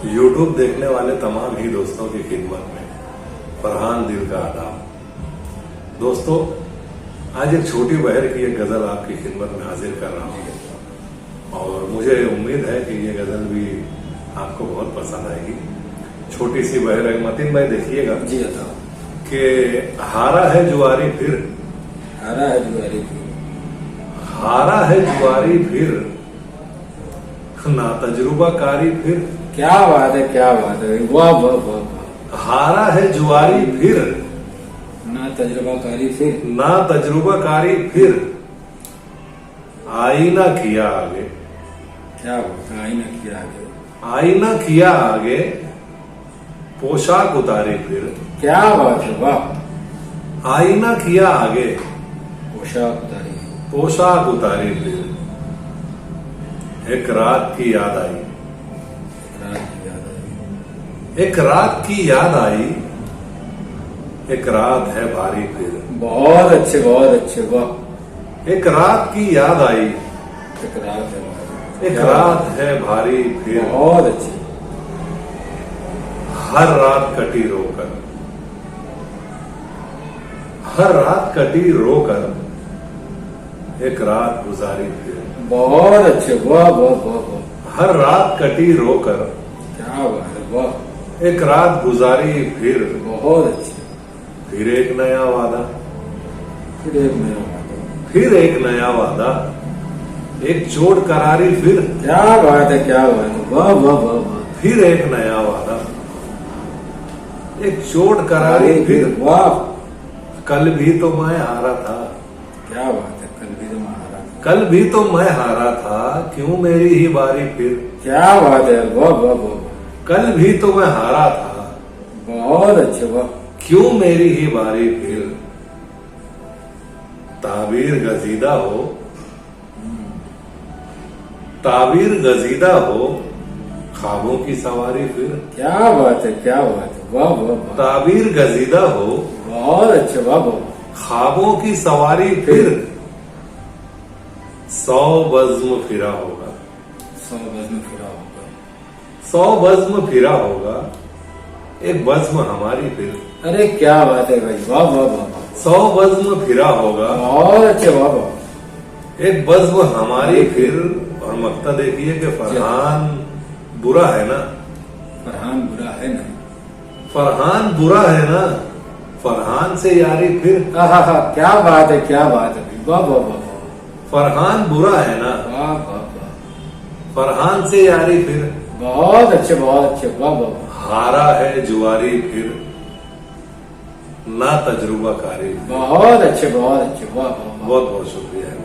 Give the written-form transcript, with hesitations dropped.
YouTube देखने वाले तमाम ही दोस्तों की खिदमत में फरहान दिल का आदाब। दोस्तों, आज एक छोटी बहर की एक गजल आपकी खिदमत में हाजिर कर रहा हूँ और मुझे उम्मीद है कि ये गजल भी आपको बहुत पसंद आएगी। छोटी सी बहर है, मतीन भाई देखिएगा जी बताओ। कि हारा है जुआरी फिर, हारा है जुआरी फिर, हारा है जुआरी फिर, ना तजुर्बा कारी फिर। क्या बात है, क्या बात है, वाह वाह वाह वाह। हारा है जुआरी फिर, ना तजुर्बाकारी फिर, ना तजुर्बा कारी फिर, आईना किया आगे, क्या बात है, आईना किया आगे, आईना किया आगे, पोशाक उतारी फिर। क्या बात है, वाह। आईना किया आगे, पोशाक उतारी, पोशाक उतारी फिर, एक रात की याद आई, रात की याद आई, एक रात की याद आई, एक रात है भारी फिर। बहुत अच्छे, वाह। एक रात की याद आई, एक रात है भारी, एक रात है भारी फिर, बहुत अच्छी। हर रात कटी रोकर, हर रात कटी रोकर, एक रात गुजारी फिर। बहुत अच्छे, वाह वाह वाह वाह। हर रात कटी रोकर, क्या बात है, वाह। एक रात गुजारी फिर, बहुत अच्छी। फिर एक नया वादा, फिर एक नया वादा, फिर एक नया वादा, एक चोट करारी फिर, क्या बात है, क्या बात है, वाह वाह वाह वाह। फिर एक नया वादा, एक चोट करारी फिर। वाह। कल भी तो मैं हारा था, क्या बात है, कल भी तो महाराज, कल भी तो मैं हारा था, क्यों मेरी ही बारी फिर। क्या बात है, वाह वाह वाह। कल भी तो मैं हारा था, बहुत अच्छे, वाह। क्यों मेरी ही बारी फिर। ताबीर गजीदा हो, ताबीर गजीदा हो, ख्वाबों की सवारी फिर। क्या बात है, क्या बात है, वाह वाह वाह। ताबीर गजीदा हो, बहुत अच्छे, वाह वाह। ख्वाबों की सवारी फिर, 100 बज़्म फिरा होगा, 100 बज़्म फिरा होगा, 100 बज़्म फिरा होगा, एक बज़्म हमारी फिर। अरे क्या बात है भाई, वाह वाह वाह वाह। 100 बज़्म फिरा होगा, बहुत अच्छे, वाह वाह। एक बज़्म हमारी फिर। और मक्ता देखिए कि फरहान बुरा है ना, फरहान बुरा है ना, फरहान बुरा है ना, फरहान से यारी फिर। आहा, क्या बात है, क्या बात है, वाह वाह वाह वाह। फरहान बुरा है ना, वाह वाह वाह। फरहान से यारी फिर। बहुत अच्छे, वाह वाह वाह। हारा है जुआरी फिर, ना तजुर्बा कारी। बहुत अच्छे, वाह वाह वाह। बहुत बहुत शुक्रिया है।